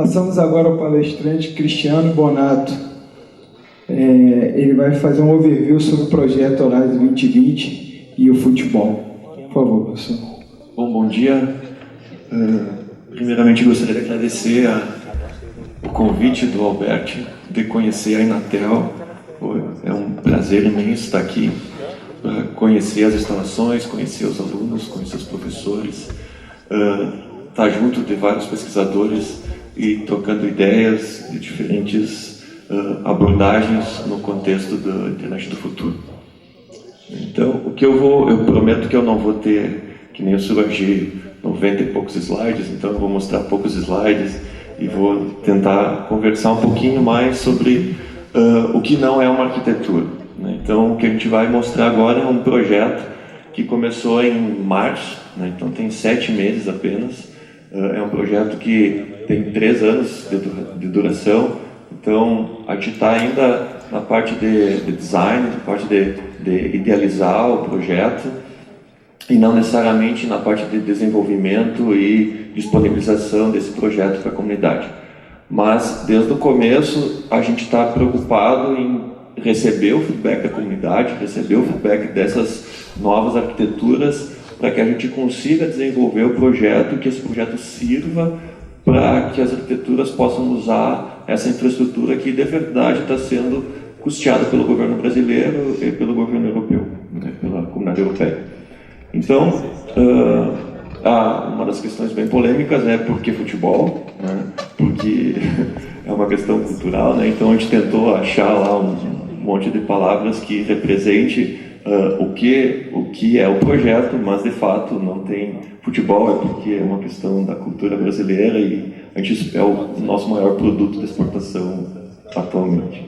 Passamos agora ao palestrante Cristiano Bonato. Ele vai fazer um overview sobre o projeto Horizon 2020 e o futebol. Por favor, professor. Bom dia. Primeiramente, gostaria de agradecer o convite do Alberti de conhecer a Inatel. É um prazer imenso estar aqui para conhecer as instalações, conhecer os alunos, conhecer os professores, estar junto de vários pesquisadores e trocando ideias de diferentes abordagens no contexto da internet do futuro. Então, eu prometo que eu não vou ter, que nem o Suragi, 90 e poucos slides, então eu vou mostrar poucos slides e vou tentar conversar um pouquinho mais sobre o que não é uma arquitetura, né? Então, o que a gente vai mostrar agora é um projeto que começou em março, né? Então tem 7 meses apenas. É um projeto que tem 3 anos de duração, então a gente está ainda na parte de design, na parte de idealizar o projeto, e não necessariamente na parte de desenvolvimento e disponibilização desse projeto para a comunidade. Mas, desde o começo, a gente está preocupado em receber o feedback da comunidade, receber o feedback dessas novas arquiteturas, para que a gente consiga desenvolver o projeto, que esse projeto sirva para que as arquiteturas possam usar essa infraestrutura que, de verdade, está sendo custeada pelo governo brasileiro e pelo governo europeu, né, pela comunidade europeia. Então, uma das questões bem polêmicas é por que futebol, né? Porque é uma questão cultural, né? Então a gente tentou achar lá um monte de palavras que represente o que é o projeto, mas de fato não tem futebol, é porque é uma questão da cultura brasileira e a gente é o nosso maior produto de exportação atualmente.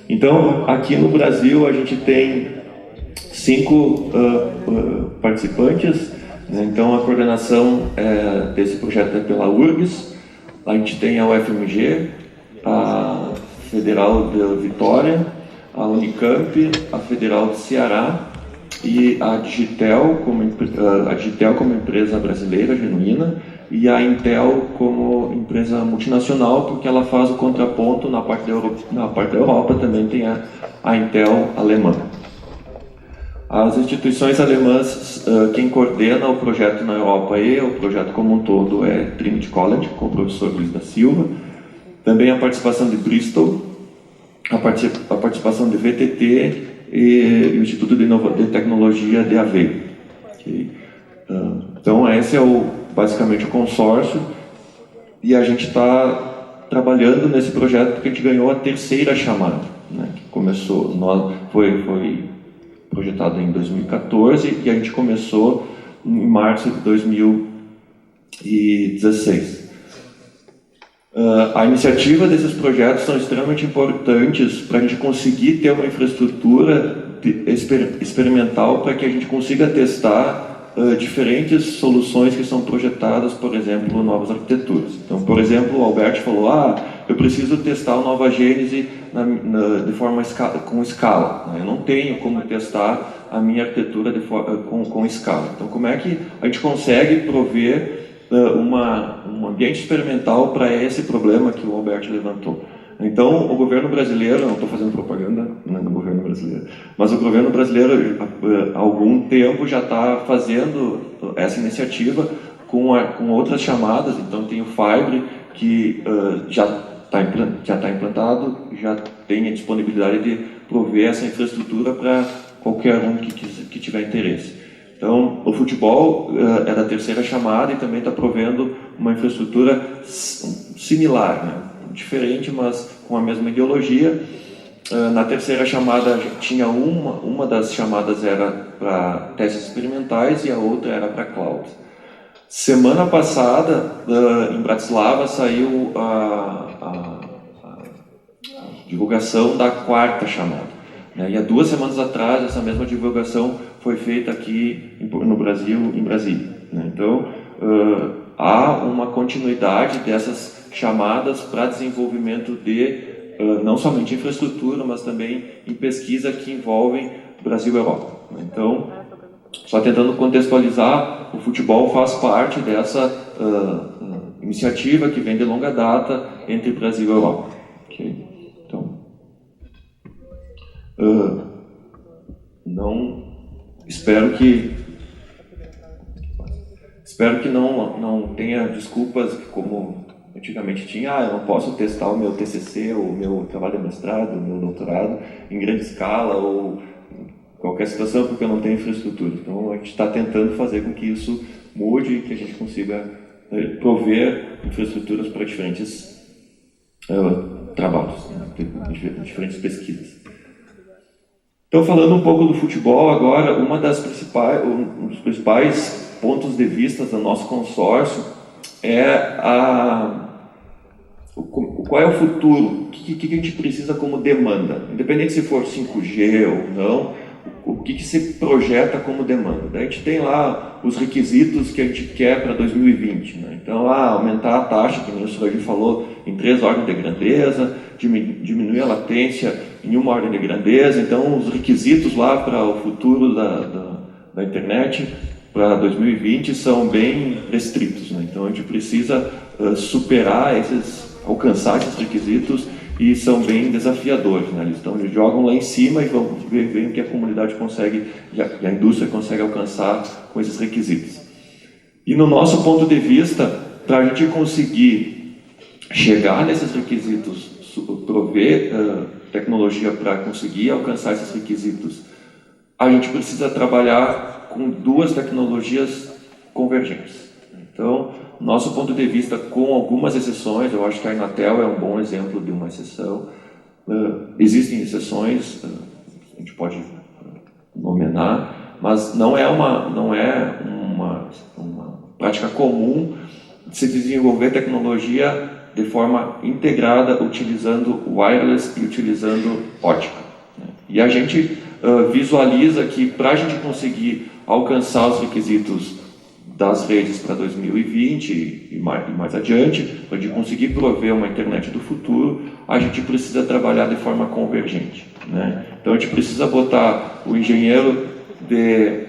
Então, aqui no Brasil a gente tem 5 participantes, né? Então a coordenação desse projeto é pela URGS, a gente tem a UFMG, a Federal de Vitória, a Unicamp, a Federal do Ceará e a Digitel como empresa brasileira genuína e a Intel como empresa multinacional, porque ela faz o contraponto na parte da Europa também tem a Intel alemã. As instituições alemãs, quem coordena o projeto na Europa e o projeto como um todo é Trinity College, com o professor Luiz da Silva. Também a participação de Bristol, a participação de VTT e o Instituto de Tecnologia de Aveiro. Okay. Então, esse é basicamente o consórcio, e a gente está trabalhando nesse projeto porque a gente ganhou a 3ª chamada, né, que começou, foi projetado em 2014 e a gente começou em março de 2016. A iniciativa desses projetos são extremamente importantes para a gente conseguir ter uma infraestrutura experimental para que a gente consiga testar diferentes soluções que são projetadas, por exemplo, novas arquiteturas. Então, por exemplo, o Alberto falou, eu preciso testar o Nova Gênese de forma com escala. Eu não tenho como testar a minha arquitetura com escala. Então, como é que a gente consegue prover um ambiente experimental para esse problema que o Alberto levantou? Então, o governo brasileiro, não estou fazendo propaganda do governo brasileiro, mas o governo brasileiro, há algum tempo, já está fazendo essa iniciativa com outras chamadas. Então, tem o Fibre, que já está implantado, já tem a disponibilidade de prover essa infraestrutura para qualquer um que tiver interesse. Então, o futebol é da 3ª chamada e também está provendo uma infraestrutura similar, né? Diferente, mas com a mesma ideologia. Na 3ª chamada tinha uma das chamadas era para testes experimentais e a outra era para cloud. Semana passada, em Bratislava, saiu a divulgação da 4ª chamada. E há 2 semanas atrás, essa mesma divulgação foi feita aqui no Brasil, em Brasília. Então, há uma continuidade dessas chamadas para desenvolvimento de não somente infraestrutura, mas também em pesquisa que envolvem Brasil e Europa. Então, só tentando contextualizar, o futebol faz parte iniciativa que vem de longa data entre Brasil e Europa. Okay? Então, espero que não tenha desculpas como antigamente tinha, eu não posso testar o meu TCC, o meu trabalho de mestrado, o meu doutorado em grande escala ou qualquer situação porque eu não tenho infraestrutura. Então a gente está tentando fazer com que isso mude e que a gente consiga prover infraestruturas para diferentes trabalhos, diferentes pesquisas. Então, falando um pouco do futebol agora, um dos principais pontos de vista do nosso consórcio é qual é o futuro, o que a gente precisa como demanda, independente se for 5G ou não, o que se projeta como demanda. Daí a gente tem lá os requisitos que a gente quer para 2020, né? Então, aumentar a taxa, que o senhor falou, em 3 ordens de grandeza, diminuir a latência em 1 ordem de grandeza. Então, os requisitos lá para o futuro da internet para 2020 são bem restritos, né? Então, a gente precisa alcançar esses requisitos e são bem desafiadores, né? Eles jogam lá em cima e vão ver o que a comunidade consegue, e a indústria consegue alcançar com esses requisitos. E no nosso ponto de vista, para a gente conseguir chegar nesses requisitos, prover tecnologia para conseguir alcançar esses requisitos, a gente precisa trabalhar com 2 tecnologias convergentes. Então, nosso ponto de vista, com algumas exceções, eu acho que a Inatel é um bom exemplo de uma exceção. Existem exceções, a gente pode nomear, mas não é uma prática comum de se desenvolver tecnologia de forma integrada, utilizando wireless e utilizando ótica. E a gente visualiza que para a gente conseguir alcançar os requisitos das redes para 2020 e mais adiante, para a gente conseguir prover uma internet do futuro, a gente precisa trabalhar de forma convergente, né? Então a gente precisa botar o engenheiro de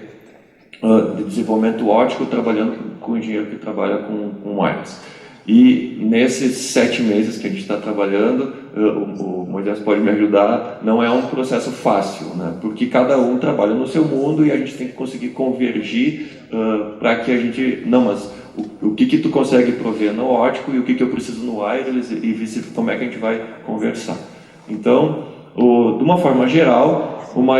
desenvolvimento óptico trabalhando com o engenheiro que trabalha com wireless. E nesses 7 meses que a gente está trabalhando, o Moisés pode me ajudar, não é um processo fácil, né? Porque cada um trabalha no seu mundo e a gente tem que conseguir convergir para que a gente... Não, mas o que tu consegue prover no óptico e o que eu preciso no wireless e como é que a gente vai conversar. Então, de uma forma geral, quando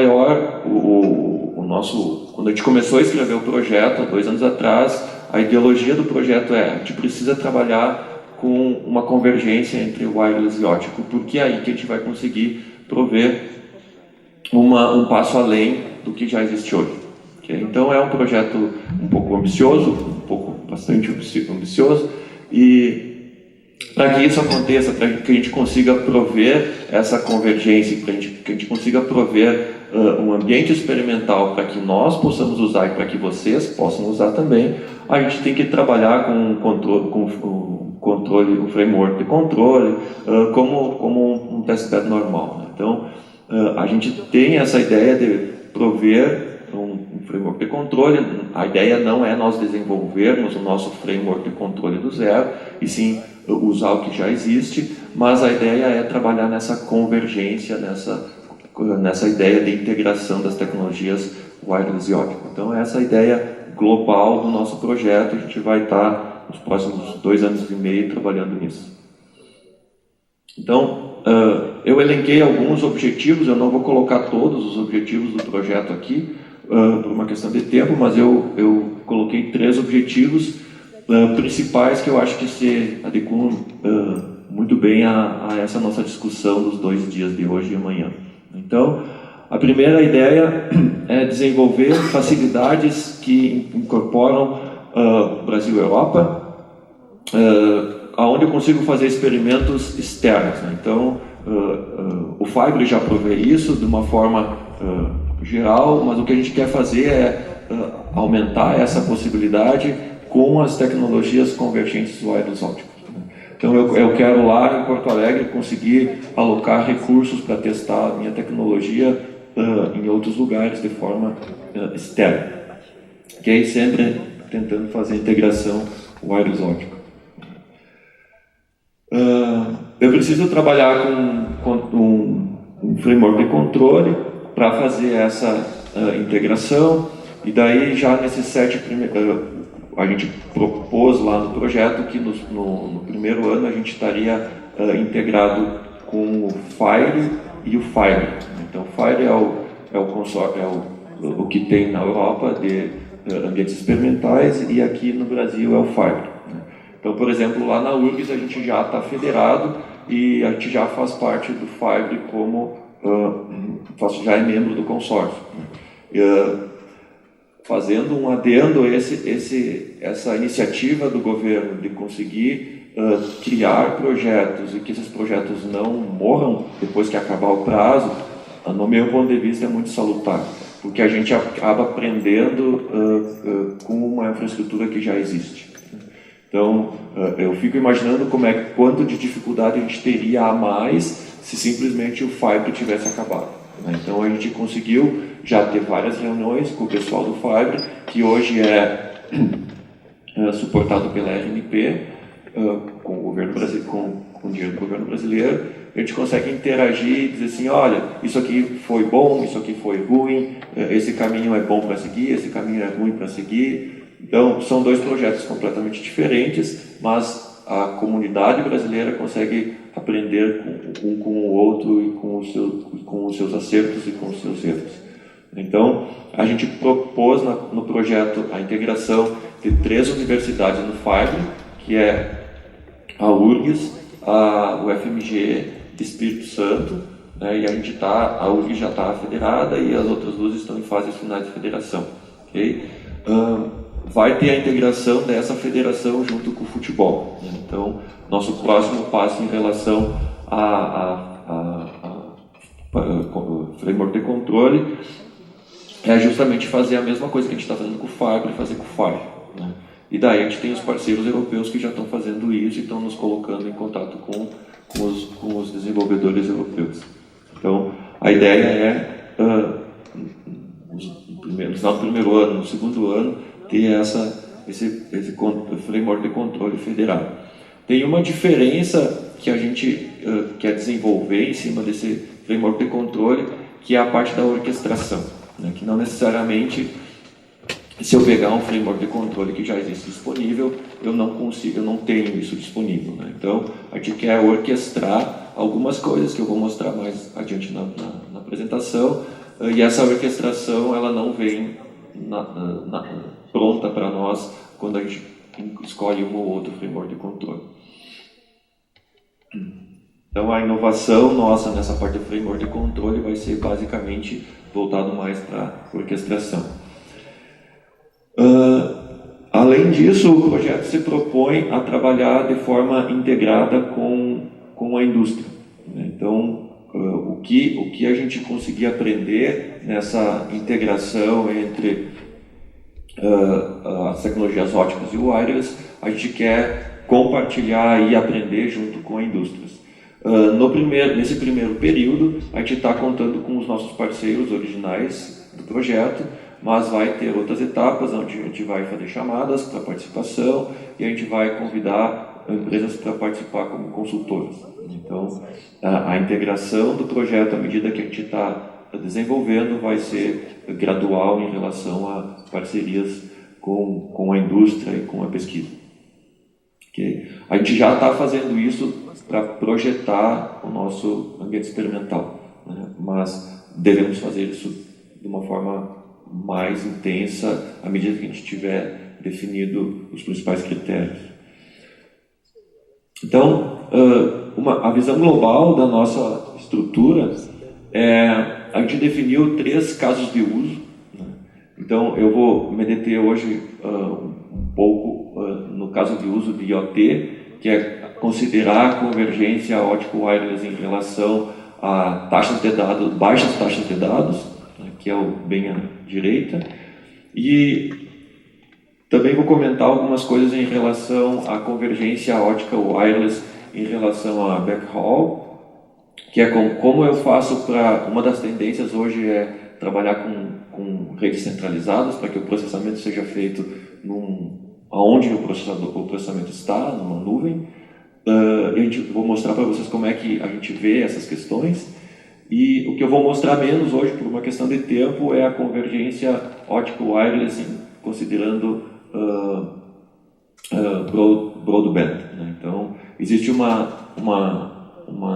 a gente começou a escrever o projeto, há 2 anos atrás, a ideologia do projeto a gente precisa trabalhar com uma convergência entre wireless e óptico, porque é aí que a gente vai conseguir prover um passo além do que já existe hoje. Okay? Então é um projeto um pouco ambicioso, bastante ambicioso, e para que isso aconteça, para que a gente consiga prover essa convergência, para que a gente consiga prover um ambiente experimental para que nós possamos usar e para que vocês possam usar também, a gente tem que trabalhar com um framework de controle, como um testbed normal, né? Então, a gente tem essa ideia de prover um framework de controle. A ideia não é nós desenvolvermos o nosso framework de controle do zero, e sim usar o que já existe, mas a ideia é trabalhar nessa convergência, nessa ideia de integração das tecnologias wireless e óptico. Então, essa é a ideia global do nosso projeto. A gente vai estar nos próximos 2 anos e meio trabalhando nisso. Então, eu elenquei alguns objetivos, eu não vou colocar todos os objetivos do projeto aqui, por uma questão de tempo, mas eu coloquei 3 objetivos principais que eu acho que se adequam muito bem a essa nossa discussão dos 2 dias de hoje e amanhã. Então, a primeira ideia é desenvolver facilidades que incorporam Brasil e Europa, onde eu consigo fazer experimentos externos, né? Então, o Fibre já provê isso de uma forma geral, mas o que a gente quer fazer é aumentar essa possibilidade com as tecnologias convergentes wireless ópticos. Então eu quero lá em Porto Alegre conseguir alocar recursos para testar a minha tecnologia em outros lugares de forma externa. Que aí sempre tentando fazer a integração wireless óptico. Eu preciso trabalhar com um framework de controle para fazer essa integração, e daí já nesses 7 primeiros, a gente propôs lá no projeto que no primeiro ano a gente estaria integrado com o FHIR e o FHIR. Então, o FHIR é o consórcio, o que tem na Europa de ambientes experimentais, e aqui no Brasil é o FHIR. Então, por exemplo, lá na URGS a gente já está federado e a gente já faz parte do FHIR como já é membro do consórcio. Fazendo um adendo, essa iniciativa do governo de conseguir criar projetos e que esses projetos não morram depois que acabar o prazo, no meu ponto de vista é muito salutar, porque a gente acaba aprendendo com uma infraestrutura que já existe. Então, eu fico imaginando quanto de dificuldade a gente teria a mais se simplesmente o FHIR tivesse acabado. Então, a gente conseguiu já ter várias reuniões com o pessoal do FHIR, que hoje é suportado pela RNP, com o governo brasileiro, com o dinheiro do governo brasileiro. A gente consegue interagir e dizer assim, olha, isso aqui foi bom, isso aqui foi ruim, esse caminho é bom para seguir, esse caminho é ruim para seguir. Então, são 2 projetos completamente diferentes, mas a comunidade brasileira consegue aprender um com o outro e com os seus acertos e com os seus erros. Então, a gente propôs no projeto a integração de 3 universidades no FHIR, que é a URGS, o FMG de Espírito Santo, né, e a URGS já está federada e as outras 2 estão em fase final de federação. Okay? Vai ter a integração dessa federação junto com o futebol. Né? Então, nosso próximo passo em relação ao framework de controle é justamente fazer a mesma coisa que a gente está fazendo com o FHIR e fazer com o FHIR. Né? E daí a gente tem os parceiros europeus que já estão fazendo isso e estão nos colocando em contato com os desenvolvedores europeus. Então, a ideia é, no final do primeiro ano, no segundo ano, ter esse framework de controle federado. Tem uma diferença que a gente quer desenvolver em cima desse framework de controle, que é a parte da orquestração, né? Que não necessariamente, se eu pegar um framework de controle que já existe disponível, eu não tenho isso disponível. Né? Então, a gente quer orquestrar algumas coisas que eu vou mostrar mais adiante na apresentação, e essa orquestração ela não vem pronta para nós quando a gente escolhe um ou outro framework de controle. Então, a inovação nossa nessa parte do framework de controle vai ser basicamente voltado mais para a orquestração. Além disso, o projeto se propõe a trabalhar de forma integrada com a indústria. Então, o que a gente conseguir aprender nessa integração entre as tecnologias óticas e o wireless, a gente quer compartilhar e aprender junto com a indústria. Nesse primeiro período, a gente está contando com os nossos parceiros originais do projeto, mas vai ter outras etapas onde a gente vai fazer chamadas para participação e a gente vai convidar empresas para participar como consultoras. Então, a integração do projeto, à medida que a gente está desenvolvendo, vai ser gradual em relação a parcerias com a indústria e com a pesquisa. Okay? A gente já está fazendo isso para projetar o nosso ambiente experimental, né? Mas devemos fazer isso de uma forma mais intensa à medida que a gente tiver definido os principais critérios. Então, a visão global da nossa estrutura a gente definiu 3 casos de uso. Né? Então, eu vou me deter hoje um pouco no caso de uso de IoT, que é considerar a convergência ótico-wireless em relação a baixas taxas de dados, né, que é o bem à direita, e também vou comentar algumas coisas em relação à convergência ótica-wireless em relação a backhaul, que é como eu faço para... Uma das tendências hoje é trabalhar com redes centralizadas, para que o processamento seja feito aonde o processamento está, numa nuvem. Vou mostrar para vocês como é que a gente vê essas questões. E o que eu vou mostrar menos hoje, por uma questão de tempo, é a convergência óptico-wireless, considerando broadband, né? Então, existe uma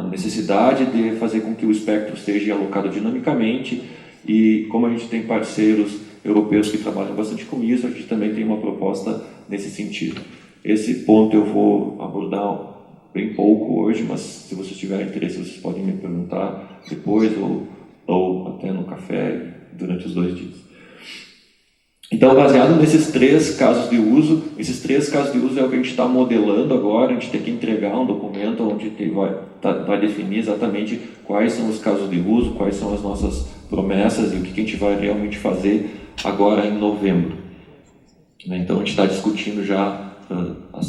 necessidade de fazer com que o espectro seja alocado dinamicamente, e como a gente tem parceiros europeus que trabalham bastante com isso, a gente também tem uma proposta nesse sentido. Esse ponto eu vou abordar bem pouco hoje, mas se vocês tiverem interesse, vocês podem me perguntar depois ou até no café durante os 2 dias. Então, baseado nesses 3 casos de uso, esses 3 casos de uso é o que a gente está modelando agora. A gente tem que entregar um documento onde vai definir exatamente quais são os casos de uso, quais são as nossas promessas e o que a gente vai realmente fazer agora em novembro. Então, a gente está discutindo já há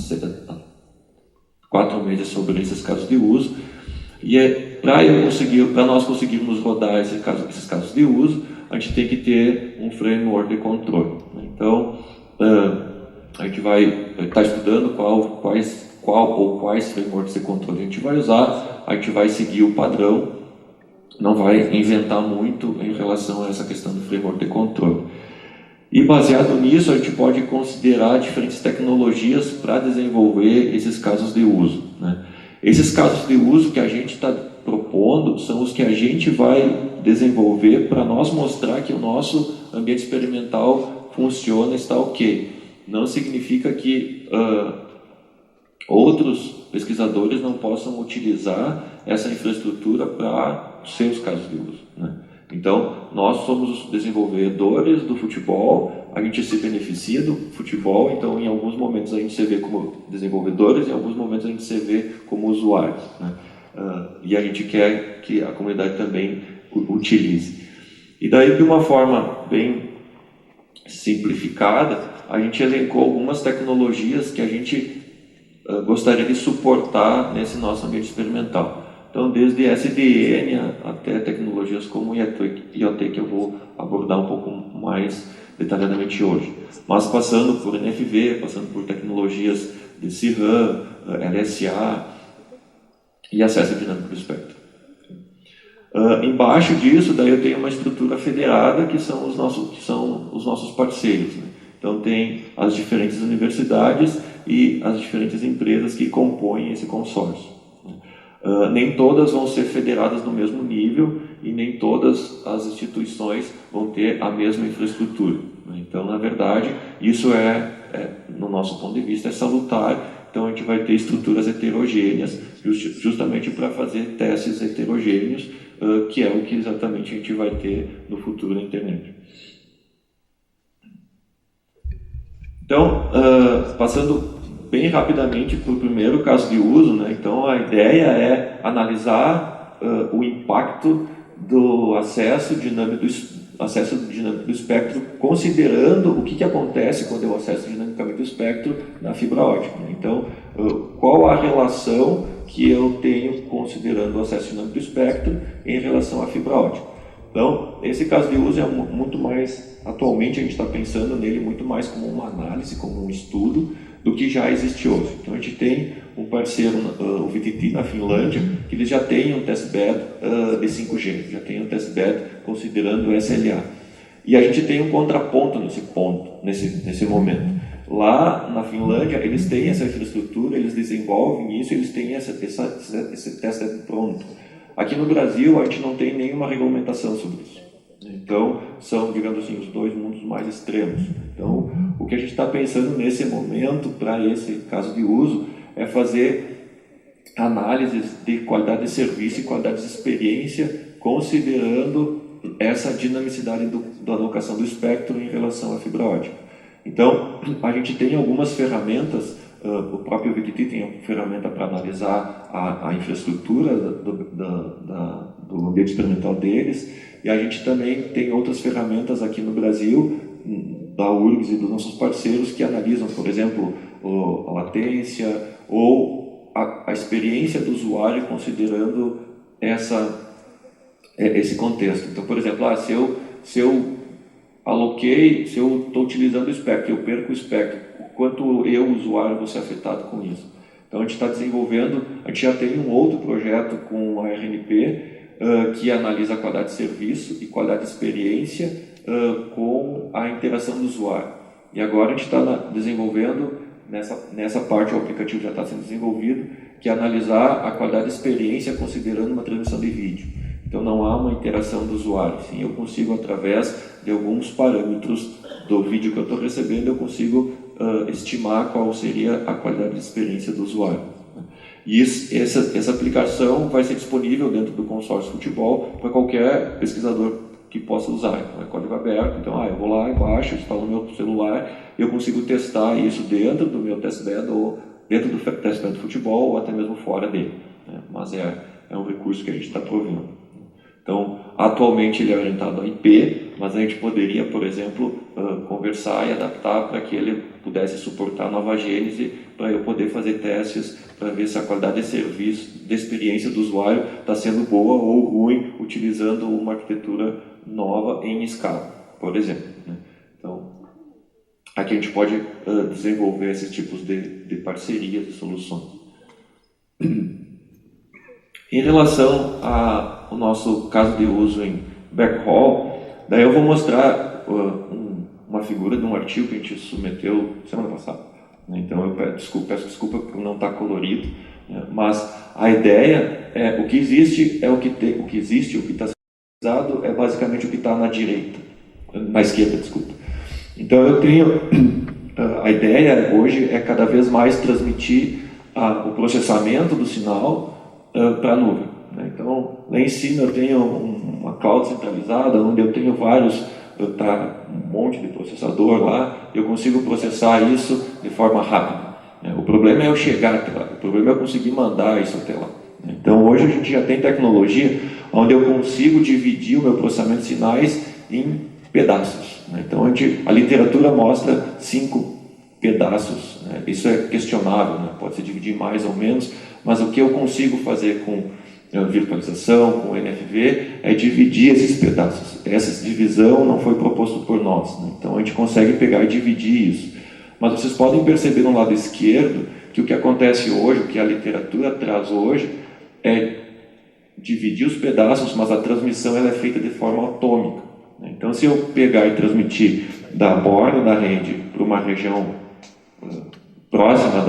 4 meses sobre esses casos de uso, e para nós conseguirmos rodar esses casos de uso, a gente tem que ter um framework de controle. Então, a gente vai estar estudando quais frameworks de controle a gente vai usar. A gente vai seguir o padrão, não vai inventar muito em relação a essa questão do framework de controle. E baseado nisso, a gente pode considerar diferentes tecnologias para desenvolver esses casos de uso, né? Esses casos de uso que a gente está propondo são os que a gente vai desenvolver para nós mostrar que o nosso ambiente experimental funciona e está ok. Não significa que outros pesquisadores não possam utilizar essa infraestrutura para seus casos de uso, né? Então, nós somos os desenvolvedores do futebol, a gente se beneficia do futebol, então em alguns momentos a gente se vê como desenvolvedores, em alguns momentos a gente se vê como usuários, né? E a gente quer que a comunidade também utilize. E daí, de uma forma bem simplificada, a gente elencou algumas tecnologias que a gente gostaria de suportar nesse nosso ambiente experimental. Então, desde SDN até tecnologias como IoT, que eu vou abordar um pouco mais detalhadamente hoje. Mas passando por NFV, passando por tecnologias de CRAN, LSA e acesso dinâmico do espectro. Embaixo disso, daí eu tenho uma estrutura federada que são os nossos parceiros, né? Então, tem as diferentes universidades e as diferentes empresas que compõem esse consórcio. Nem todas vão ser federadas no mesmo nível e nem todas as instituições vão ter a mesma infraestrutura. Então, na verdade, isso no nosso ponto de vista, é salutar. Então, a gente vai ter estruturas heterogêneas justamente para fazer testes heterogêneos, que é o que exatamente a gente vai ter no futuro na internet. Então, passando bem rapidamente para o primeiro caso de uso, né? Então, a ideia é analisar o impacto do acesso dinâmico do espectro, considerando o que acontece quando eu acesso dinamicamente o espectro na fibra ótica, né? Então, qual a relação que eu tenho considerando o acesso dinâmico do espectro em relação à fibra ótica. Então, esse caso de uso é muito mais, atualmente a gente está pensando nele muito mais como uma análise, como um estudo, do que já existe hoje. Então, a gente tem um parceiro, o VTT, na Finlândia, que eles já têm um testbed de 5G, já tem um testbed considerando o SLA. E a gente tem um contraponto nesse momento. Lá na Finlândia, eles têm essa infraestrutura, eles desenvolvem isso, eles têm esse testbed pronto. Aqui no Brasil, a gente não tem nenhuma regulamentação sobre isso. Então, são, digamos assim, os dois mundos mais extremos. Então, o que a gente está pensando nesse momento, para esse caso de uso, é fazer análises de qualidade de serviço e qualidade de experiência, considerando essa dinamicidade da alocação do espectro em relação à fibra ótica. Então, a gente tem algumas ferramentas, o próprio VTT tem uma ferramenta para analisar a infraestrutura do ambiente experimental deles, e a gente também tem outras ferramentas aqui no Brasil, da URGS e dos nossos parceiros, que analisam, por exemplo, a latência ou a experiência do usuário considerando esse contexto. Então, por exemplo, se eu estou utilizando o espectro, eu perco o espectro, quanto eu, usuário, vou ser afetado com isso. Então a gente está desenvolvendo, a gente já tem um outro projeto com a RNP, que analisa a qualidade de serviço e qualidade de experiência com a interação do usuário. E agora a gente está desenvolvendo, nessa parte o aplicativo já está sendo desenvolvido, que é analisar a qualidade de experiência considerando uma transmissão de vídeo. Então não há uma interação do usuário, sim, eu consigo, através de alguns parâmetros do vídeo que eu estou recebendo, eu consigo estimar qual seria a qualidade de experiência do usuário. E essa aplicação vai ser disponível dentro do consórcio futebol para qualquer pesquisador que possa usar. Então, é código aberto, então eu vou lá, baixo, instalo no meu celular, eu consigo testar isso dentro do meu testbed, ou dentro do testbed do futebol, ou até mesmo fora dele. Né? Mas é um recurso que a gente está provendo. Então, atualmente ele é orientado a IP, mas a gente poderia, por exemplo, conversar e adaptar para que ele pudesse suportar nova gênese, para eu poder fazer testes para ver se a qualidade de serviço, de experiência do usuário está sendo boa ou ruim, utilizando uma arquitetura nova em escala, por exemplo. Né? Então, aqui a gente pode desenvolver esses tipos de parcerias e soluções. Em relação ao nosso caso de uso em backhaul, daí eu vou mostrar uma figura de um artigo que a gente submeteu semana passada. Então eu peço desculpa por não estar colorido, mas a ideia é o que existe é o que existe, o que está sendo usado é basicamente o que está na esquerda, desculpa. Então eu tenho a ideia hoje é cada vez mais transmitir o processamento do sinal para a nuvem. Então lá em cima eu tenho uma cloud centralizada onde eu tenho um monte de processador lá, eu consigo processar isso de forma rápida. O problema é eu chegar até lá, o problema é eu conseguir mandar isso até lá. Então hoje a gente já tem tecnologia onde eu consigo dividir o meu processamento de sinais em pedaços. Então a literatura mostra 5 pedaços. Isso é questionável, pode se dividir mais ou menos, mas o que eu consigo fazer com virtualização, com NFV, é dividir esses pedaços. Essa divisão não foi proposto por nós, então a gente consegue pegar e dividir isso. Mas vocês podem perceber no lado esquerdo que o que acontece hoje, o que a literatura traz hoje, é dividir os pedaços, mas a transmissão ela é feita de forma atômica. Então se eu pegar e transmitir da borda da rede para uma região próxima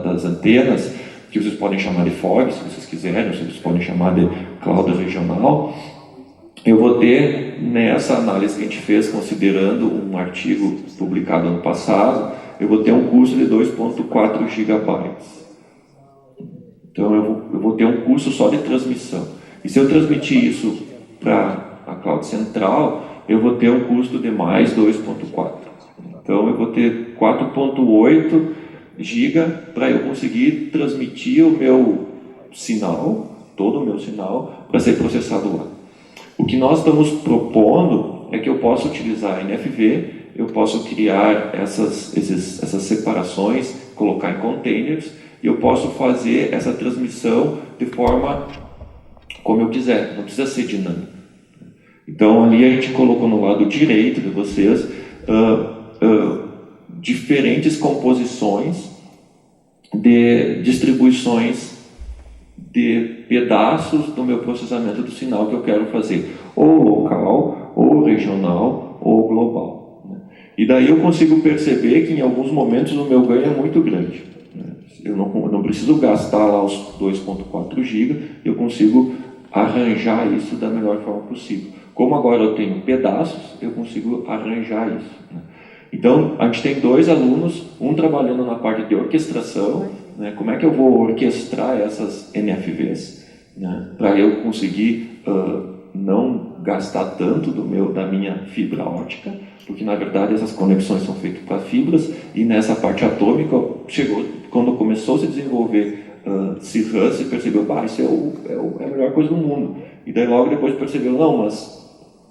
das antenas, que vocês podem chamar de FOG, se vocês quiserem, ou vocês podem chamar de cloud regional, eu vou ter, nessa análise que a gente fez, considerando um artigo publicado ano passado, eu vou ter um custo de 2.4 gigabytes. Então eu vou ter um custo só de transmissão. E se eu transmitir isso para a cloud central, eu vou ter um custo de mais 2.4. Então eu vou ter 4.8 giga para eu conseguir transmitir o meu sinal, todo o meu sinal, para ser processado lá. O que nós estamos propondo é que eu possa utilizar NFV, eu posso criar essas separações, colocar em containers, e eu posso fazer essa transmissão de forma como eu quiser, não precisa ser dinâmico. Então ali a gente colocou no lado direito de vocês diferentes composições de distribuições de pedaços do meu processamento do sinal que eu quero fazer, ou local, ou regional, ou global. E daí eu consigo perceber que em alguns momentos o meu ganho é muito grande. Eu não preciso gastar lá os 2.4 GB, eu consigo arranjar isso da melhor forma possível. Como agora eu tenho pedaços, eu consigo arranjar isso. Então, a gente tem 2 alunos, um trabalhando na parte de orquestração, como é que eu vou orquestrar essas NFVs, para eu conseguir não gastar tanto da minha fibra óptica, porque na verdade essas conexões são feitas para fibras, e nessa parte atômica, quando começou a se desenvolver C-RAN, se percebeu, isso é a melhor coisa do mundo. E daí logo depois percebeu, não, mas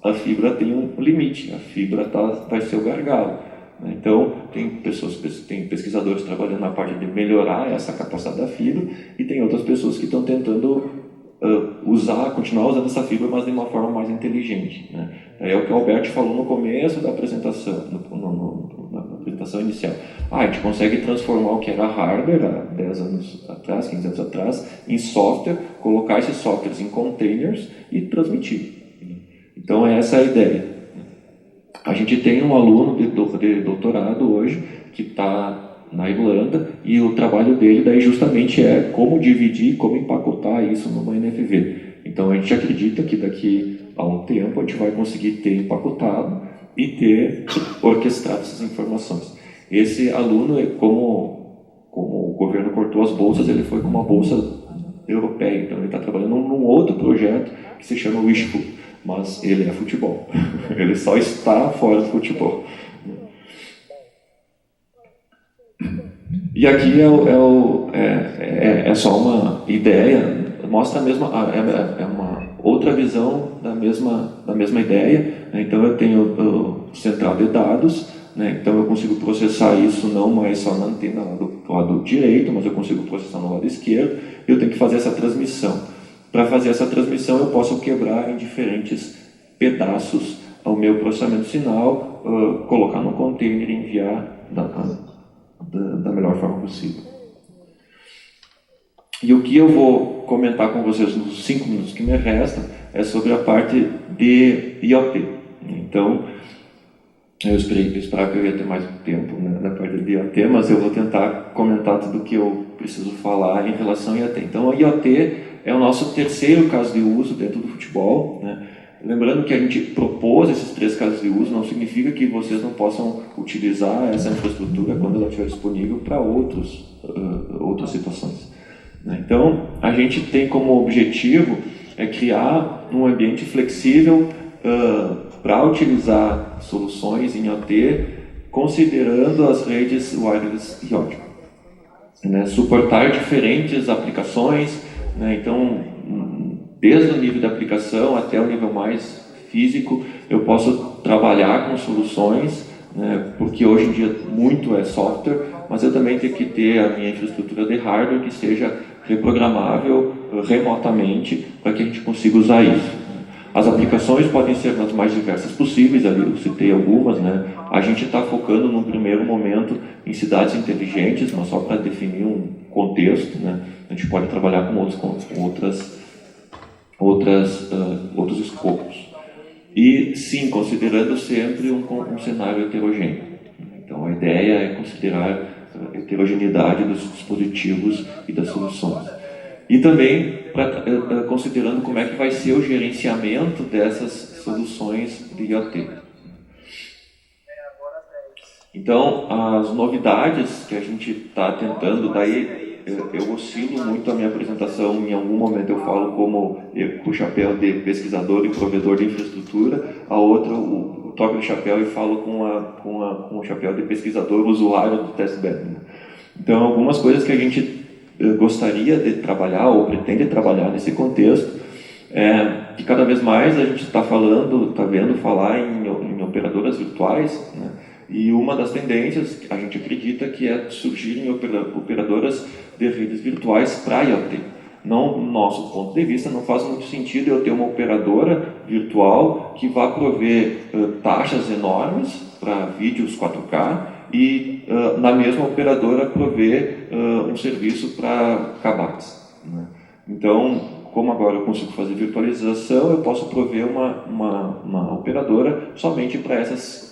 a fibra tem um limite, a fibra vai ser o gargalo. Então, tem pesquisadores trabalhando na parte de melhorar essa capacidade da fibra, e tem outras pessoas que estão tentando continuar usando essa fibra, mas de uma forma mais inteligente. É o que o Alberto falou no começo da apresentação, apresentação inicial. A gente consegue transformar o que era hardware há 10 anos atrás, 15 anos atrás, em software, colocar esses softwares em containers e transmitir. Então, essa é a ideia. A gente tem um aluno de doutorado hoje que está na Irlanda e o trabalho dele daí justamente é como dividir, como empacotar isso numa NFV. Então, a gente acredita que daqui a um tempo a gente vai conseguir ter empacotado e ter orquestrado essas informações. Esse aluno, como o governo cortou as bolsas, ele foi com uma bolsa europeia. Então, ele está trabalhando num outro projeto que se chama Wishful, mas ele é futebol. Ele só está fora do futebol. E aqui é só uma ideia, mostra a mesma, é uma outra visão da mesma ideia. Né? Então, eu tenho central de dados. Né? Então eu consigo processar isso não mais só na antena do lado direito, mas eu consigo processar no lado esquerdo, e eu tenho que fazer essa transmissão. Para fazer essa transmissão eu posso quebrar em diferentes pedaços o meu processamento sinal, colocar no container e enviar da melhor forma possível. E o que eu vou comentar com vocês nos 5 minutos que me restam é sobre a parte de IoT. Então, eu esperava que eu ia ter mais tempo, né, na parte de IoT, mas eu vou tentar comentar tudo o que eu preciso falar em relação a IoT. Então, a IoT é o nosso terceiro caso de uso dentro do futebol. Né? Lembrando que a gente propôs esses 3 casos de uso, não significa que vocês não possam utilizar essa infraestrutura quando ela estiver disponível para outras situações. Né? Então, a gente tem como objetivo criar um ambiente flexível para utilizar soluções em IoT, considerando as redes wireless IoT. Né? Suportar diferentes aplicações, né? Então, desde o nível de aplicação até o nível mais físico, eu posso trabalhar com soluções, né? Porque hoje em dia muito é software, mas eu também tenho que ter a minha infraestrutura de hardware que seja reprogramável remotamente para que a gente consiga usar isso. As aplicações podem ser das mais diversas possíveis, ali eu citei algumas, né? A gente está focando num primeiro momento em cidades inteligentes, mas só para definir um contexto, né? A gente pode trabalhar com outros escopos. E sim, considerando sempre um cenário heterogêneo. Então a ideia é considerar a heterogeneidade dos dispositivos e das soluções. E também considerando como é que vai ser o gerenciamento dessas soluções de IoT. Então, as novidades que a gente está tentando, daí eu oscilo muito a minha apresentação, em algum momento eu falo com o chapéu de pesquisador e provedor de infraestrutura, a outra eu troco o chapéu e falo com o chapéu de pesquisador usuário do testbed. Então, algumas coisas que a gente gostaria de trabalhar ou pretende trabalhar nesse contexto que cada vez mais a gente está vendo falar em operadoras virtuais, né? E uma das tendências a gente acredita que é surgirem operadoras de redes virtuais para IoT. Não, do nosso ponto de vista, não faz muito sentido eu ter uma operadora virtual que vá prover taxas enormes para vídeos 4K e na mesma operadora prover um serviço para kbps. Né? Então, como agora eu consigo fazer virtualização, eu posso prover uma operadora somente para esses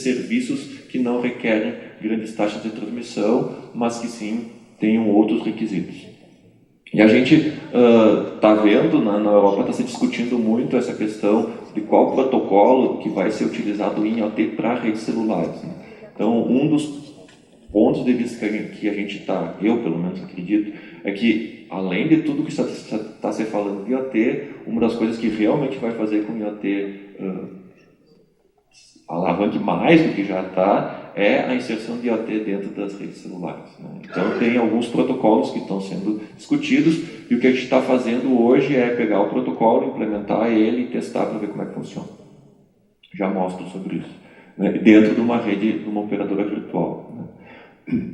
serviços que não requerem grandes taxas de transmissão, mas que sim tenham outros requisitos. E a gente está vendo, na Europa está se discutindo muito essa questão de qual protocolo que vai ser utilizado em IoT para redes celulares. Né? Então, um dos pontos de vista que a gente está, eu pelo menos acredito, é que além de tudo que está se falando de IoT, uma das coisas que realmente vai fazer com o IoT alavanque mais do que já está, é a inserção de IoT dentro das redes celulares. Né? Então, tem alguns protocolos que estão sendo discutidos, e o que a gente está fazendo hoje é pegar o protocolo, implementar ele e testar para ver como é que funciona. Já mostro sobre isso. Né? Dentro de uma rede, de uma operadora virtual. Né?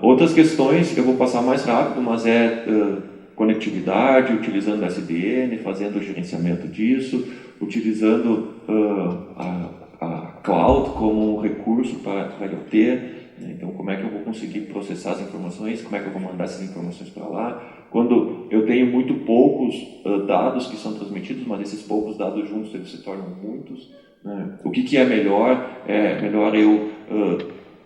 Outras questões, eu vou passar mais rápido, mas conectividade, utilizando SDN, fazendo o gerenciamento disso, utilizando a cloud como um recurso para IoT. Então, como é que eu vou conseguir processar as informações, como é que eu vou mandar essas informações para lá. Quando eu tenho muito poucos dados que são transmitidos, mas esses poucos dados juntos eles se tornam muitos, né? O que é melhor? É melhor eu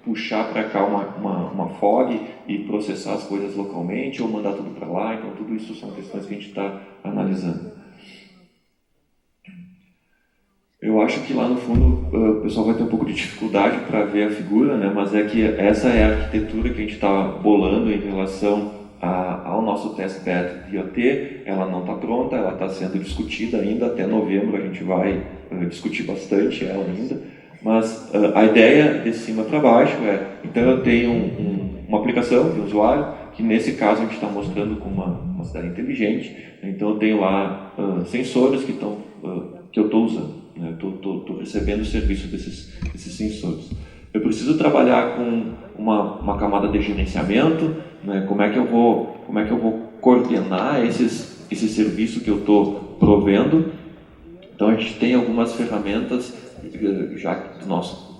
puxar para cá uma fog e processar as coisas localmente ou mandar tudo para lá. Então, tudo isso são questões que a gente está analisando. Eu acho que lá no fundo o pessoal vai ter um pouco de dificuldade para ver a figura, né? Mas é que essa é a arquitetura que a gente está bolando em relação ao nosso testbed de IoT. Ela não está pronta, ela está sendo discutida ainda. Até novembro a gente vai discutir bastante ela ainda. Mas a ideia de cima para baixo então eu tenho uma aplicação de usuário, que nesse caso a gente está mostrando com uma cidade inteligente. Então eu tenho lá sensores que eu estou usando. Estou recebendo o serviço desses sensores. Eu preciso trabalhar com uma camada de gerenciamento, né? Como é que eu vou coordenar esse serviço que eu estou provendo. Então a gente tem algumas ferramentas já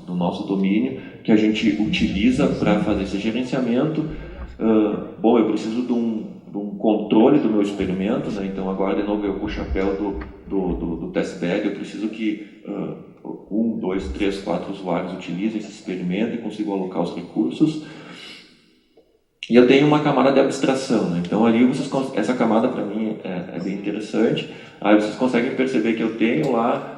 do nosso domínio que a gente utiliza para fazer esse gerenciamento. Eu preciso de um controle do meu experimento, né? Então agora de novo eu com o chapéu do testbed, eu preciso que 1, 2, 3, 4 usuários utilizem esse experimento e consigam alocar os recursos. E eu tenho uma camada de abstração, né? Então ali essa camada para mim é bem interessante. Aí vocês conseguem perceber que eu tenho lá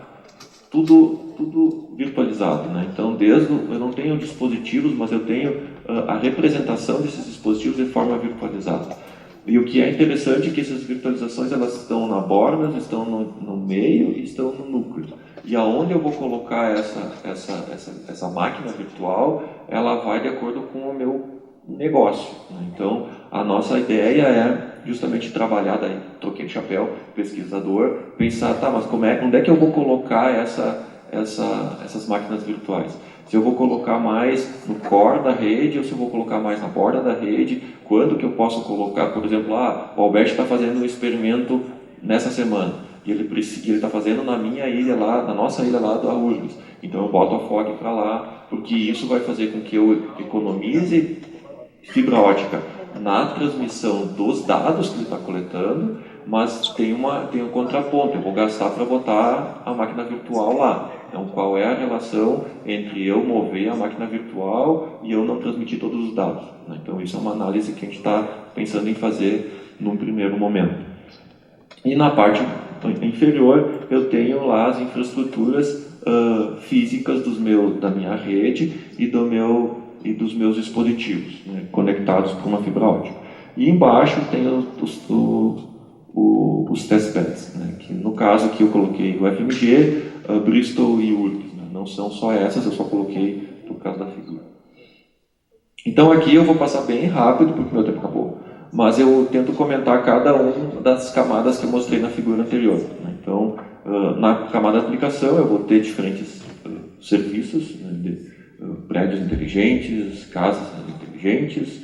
tudo virtualizado, né? Então eu não tenho dispositivos, mas eu tenho a representação desses dispositivos de forma virtualizada. E o que é interessante é que essas virtualizações elas estão na borda, estão no meio e estão no núcleo. E aonde eu vou colocar essa máquina virtual, ela vai de acordo com o meu negócio, né? Então a nossa ideia é justamente trabalhar, daí troquei de chapéu, pesquisador, pensar, mas onde é que eu vou colocar essas máquinas virtuais? Se eu vou colocar mais no core da rede ou se eu vou colocar mais na borda da rede, quando que eu posso colocar, por exemplo, o Albert está fazendo um experimento nessa semana e ele está fazendo na minha ilha lá, na nossa ilha lá da URGS, então eu boto a FOG para lá, porque isso vai fazer com que eu economize fibra ótica na transmissão dos dados que ele está coletando, mas tem um contraponto, eu vou gastar para botar a máquina virtual lá. Então, qual é a relação entre eu mover a máquina virtual e eu não transmitir todos os dados, né? Então, isso é uma análise que a gente está pensando em fazer num primeiro momento. E na parte inferior, eu tenho lá as infraestruturas físicas da minha rede e dos meus dispositivos, né, conectados com uma fibra ótica. E embaixo tem os testbeds, né, que no caso aqui eu coloquei o FMG, Bristol e URGS, né, não são só essas, eu só coloquei por causa da figura. Então aqui eu vou passar bem rápido porque meu tempo acabou, mas eu tento comentar cada uma das camadas que eu mostrei na figura anterior, né. Então na camada de aplicação eu vou ter diferentes serviços, né, prédios inteligentes, casas inteligentes.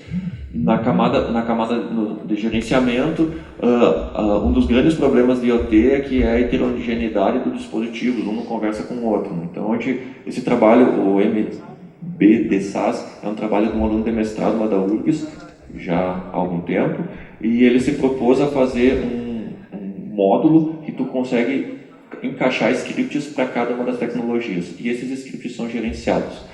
Na camada de gerenciamento, um dos grandes problemas de IoT é que é a heterogeneidade dos dispositivos, um não conversa com o outro. Então, esse trabalho, o MBDSAS, é um trabalho de um aluno de mestrado lá da URGS, já há algum tempo, e ele se propôs a fazer um módulo que tu consegue encaixar scripts para cada uma das tecnologias, e esses scripts são gerenciados.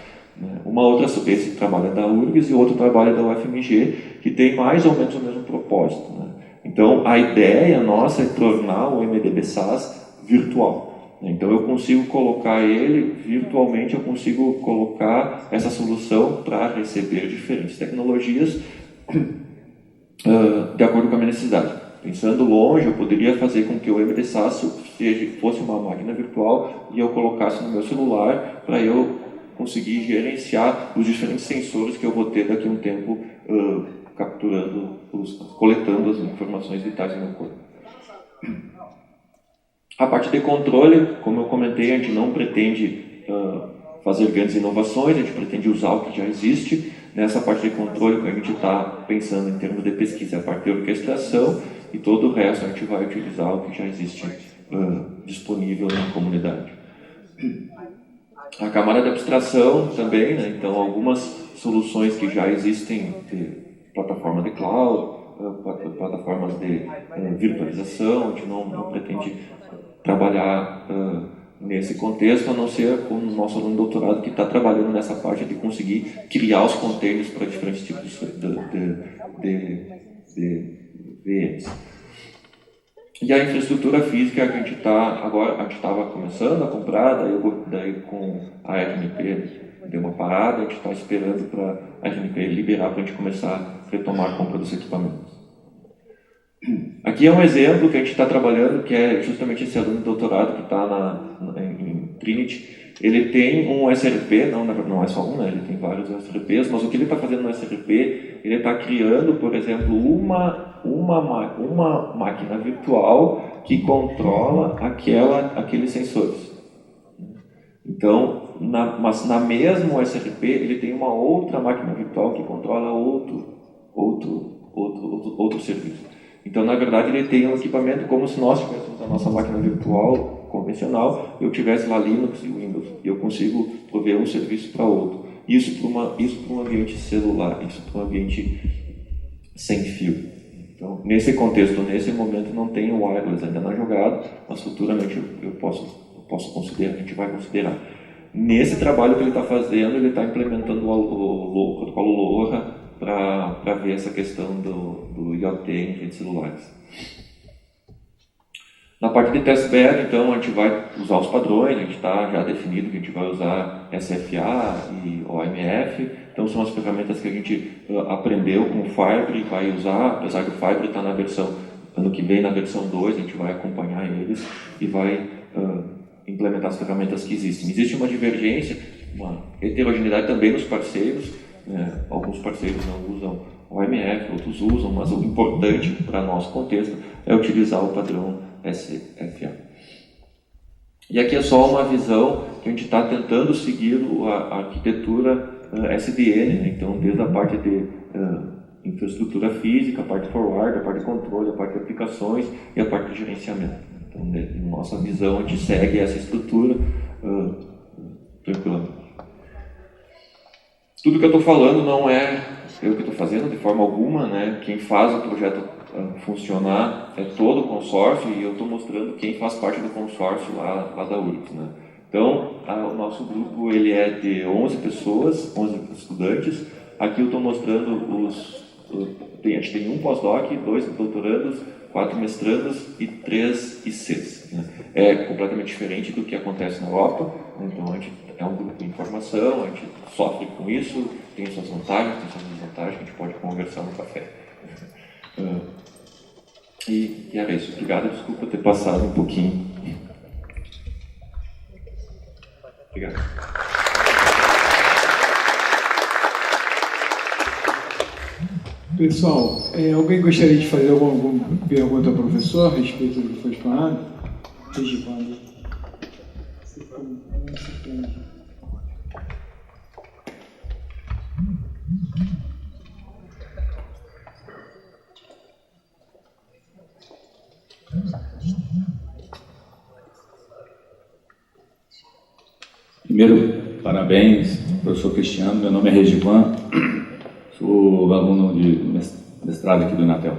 Esse trabalho é da URGS e o outro trabalho é da UFMG, que tem mais ou menos o mesmo propósito, né? Então, a ideia nossa é tornar o MDB-SAS virtual. Então, eu consigo colocar ele virtualmente, eu consigo colocar essa solução para receber diferentes tecnologias de acordo com a minha necessidade. Pensando longe, eu poderia fazer com que o MD-SAS fosse uma máquina virtual e eu colocasse no meu celular para eu conseguir gerenciar os diferentes sensores que eu vou ter daqui a um tempo, coletando as informações vitais do meu corpo. A parte de controle, como eu comentei, a gente não pretende fazer grandes inovações, a gente pretende usar o que já existe. Nessa parte de controle, a gente está pensando em termos de pesquisa, a parte de orquestração, e todo o resto a gente vai utilizar o que já existe disponível na comunidade. A camada de abstração também, né? Então algumas soluções que já existem de plataforma de cloud, plataformas de virtualização, a gente não pretende trabalhar nesse contexto, a não ser com o nosso aluno de doutorado que está trabalhando nessa parte de conseguir criar os containers para diferentes tipos de VMs. E a infraestrutura física que a gente estava começando a comprar, daí com a RNP deu uma parada, a gente está esperando para a RNP liberar para a gente começar a retomar a compra dos equipamentos. Aqui é um exemplo que a gente está trabalhando, que é justamente esse aluno de doutorado que está em Trinity. Ele tem um SRP, não é só um, né? Ele tem vários SRPs, mas o que ele está fazendo no SRP, ele está criando, por exemplo, uma máquina virtual que controla aqueles sensores. Então, mas na mesma SRP, ele tem uma outra máquina virtual que controla outro serviço. Então, na verdade, ele tem um equipamento como se nós tivéssemos a nossa máquina virtual convencional, eu tivesse lá Linux e Windows, e eu consigo prover um serviço para outro. Isso para um ambiente celular, isso para um ambiente sem fio. Então, nesse contexto, nesse momento, não tem o wireless ainda na jogada, mas futuramente eu posso considerar, a gente vai considerar. Nesse trabalho que ele está fazendo, ele está implementando o protocolo LoRa para ver essa questão do IoT em redes celulares. Na parte de testbed, então, a gente vai usar os padrões, a gente está já definido que a gente vai usar SFA e OMF, então são as ferramentas que a gente aprendeu com o Fibre e vai usar, apesar do Fibre estar na versão, ano que vem na versão 2, a gente vai acompanhar eles e vai implementar as ferramentas que existem. Existe uma divergência, uma heterogeneidade também nos parceiros, alguns parceiros não usam OMF, outros usam, mas o importante para nosso contexto é utilizar o padrão SFA. E aqui é só uma visão que a gente está tentando seguir a arquitetura SDN, né? Então desde a parte de infraestrutura física, a parte de forward, a parte de controle, a parte de aplicações e a parte de gerenciamento. Então, na nossa visão, a gente segue essa estrutura tranquilamente. Tudo que eu estou falando não é eu que estou fazendo de forma alguma, né? Quem faz o projeto funcionar é todo o consórcio e eu estou mostrando quem faz parte do consórcio lá da URGS, né? Então, o nosso grupo ele é de 11 pessoas, 11 estudantes. Aqui eu estou mostrando a gente tem um pós-doc, 2 doutorandos, 4 mestrandos e 3 ICs. Né? É completamente diferente do que acontece na Europa. Então, a gente é um grupo de informação, a gente sofre com isso, tem suas vantagens, tem suas desvantagens, a gente pode conversar no café. E era isso. Obrigado, desculpa ter passado um pouquinho. Obrigado. Pessoal, alguém gostaria de fazer alguma pergunta ao professor a respeito do que foi falado? Regivando. Primeiro, parabéns, professor Cristiano. Meu nome é Regivan, sou aluno de mestrado aqui do Inatel.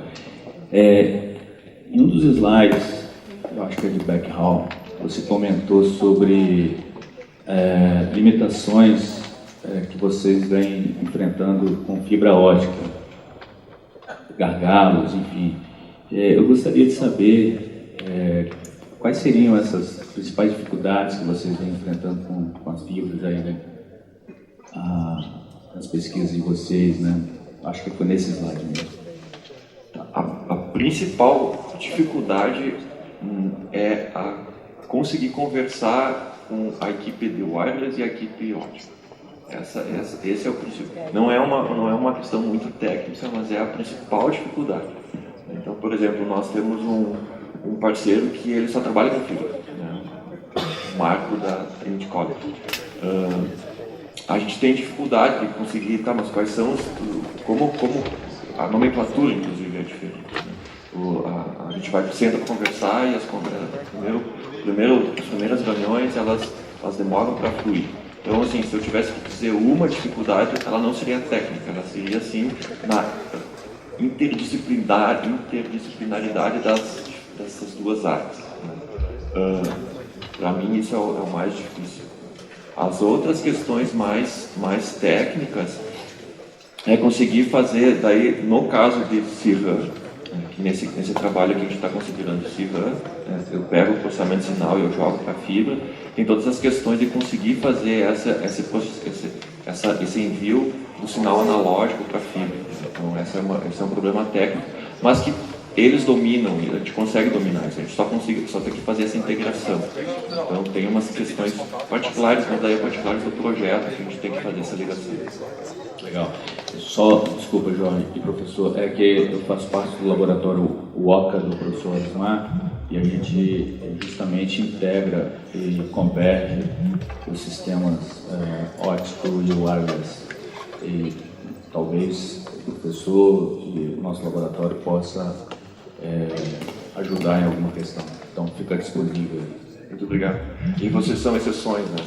Em um dos slides, eu acho que é de Beckhall, você comentou sobre limitações que vocês vêm enfrentando com fibra ótica, gargalos, enfim. Eu gostaria de saber quais seriam essas principais dificuldades que vocês vêm enfrentando com as fibras aí, né? Nas pesquisas de vocês, né? Acho que foi nesse slide mesmo. A principal dificuldade é conseguir conversar com a equipe de wireless e a equipe ótica. Esse é o principal. Não é uma questão muito técnica, mas é a principal dificuldade. Então, por exemplo, nós temos um parceiro que ele só trabalha com fibra, né? O Marco da Trinity College. A gente tem dificuldade de conseguir, mas quais são como a nomenclatura, inclusive, é diferente, né? A gente vai senta para conversar e as primeiras reuniões, elas elas demoram para fluir. Então, assim, se eu tivesse que dizer uma dificuldade, ela não seria técnica, ela seria, assim, na interdisciplinaridade dessas duas áreas. Para mim, isso é o mais difícil. As outras questões mais técnicas é conseguir fazer, daí, no caso de C-RAN, que nesse trabalho que a gente está considerando C-RAN, eu pego o processamento de sinal e eu jogo para a fibra, tem todas as questões de conseguir fazer esse envio do sinal analógico para a fibra. Então, esse é um problema técnico, mas que eles dominam, e a gente consegue dominar isso, a gente só tem que fazer essa integração. Então, tem umas questões particulares, mas daí particulares do projeto, que a gente tem que fazer essa ligação. Legal. Desculpa, Jorge e professor, é que eu faço parte do laboratório UOCA do professor Osmar, e a gente justamente integra e converge os sistemas óptico e wireless. E talvez o professor e o nosso laboratório possa ajudar em alguma questão. Então, fica disponível. Muito obrigado. E vocês são exceções, né?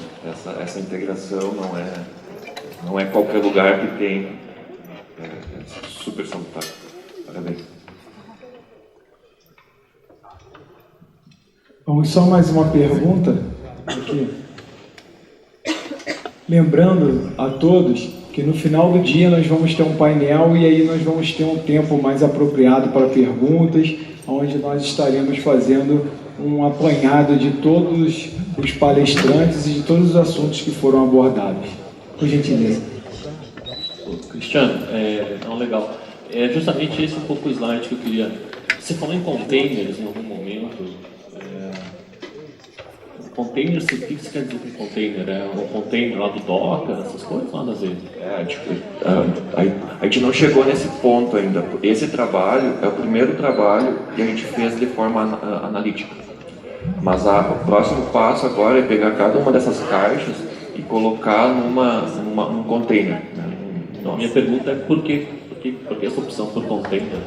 Essa integração não é qualquer lugar que tem. É super salutar. Parabéns. Vamos só mais uma pergunta aqui. Lembrando a todos que no final do dia nós vamos ter um painel e aí nós vamos ter um tempo mais apropriado para perguntas, onde nós estaremos fazendo um apanhado de todos os palestrantes e de todos os assuntos que foram abordados. Por gentileza. Cristiano, legal. É justamente esse um pouco o slide que eu queria... Você falou em containers em algum momento. Containers, o que você quer dizer com container? É um container lá do Docker, essas coisas? Nada a ver. A gente não chegou nesse ponto ainda. Esse trabalho é o primeiro trabalho que a gente fez de forma analítica. Mas o próximo passo agora é pegar cada uma dessas caixas e colocar num container. Então, a minha pergunta é por que essa opção por container?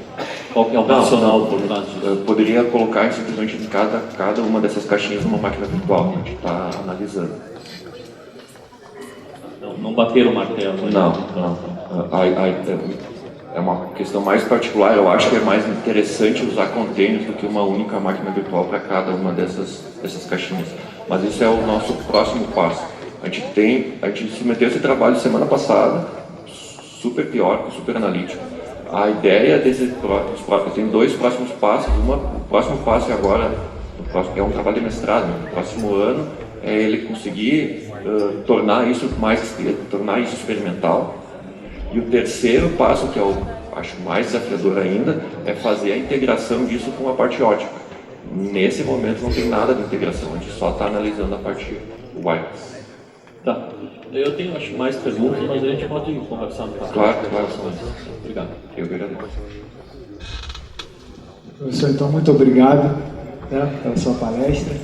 Qual que é o racional por trás disso? Eu poderia colocar simplesmente cada uma dessas caixinhas numa máquina virtual que a gente está analisando. Não bater o martelo? Não. É uma questão mais particular. Eu acho que é mais interessante usar containers do que uma única máquina virtual para cada uma dessas caixinhas. Mas isso é o nosso próximo passo. A gente submeteu esse trabalho semana passada, super teórico, super analítico. A ideia tem dois próximos passos. O próximo passo é agora, é um trabalho de mestrado. No próximo ano é ele conseguir tornar isso experimental. E o terceiro passo, que eu acho mais desafiador ainda, é fazer a integração disso com a parte ótica. Nesse momento não tem nada de integração, a gente só está analisando a parte wireless. Tá. Eu tenho, acho, mais perguntas, mas a gente pode conversar no caso. Claro. Obrigado. Eu agradeço. Professor, então, muito obrigado pela sua palestra.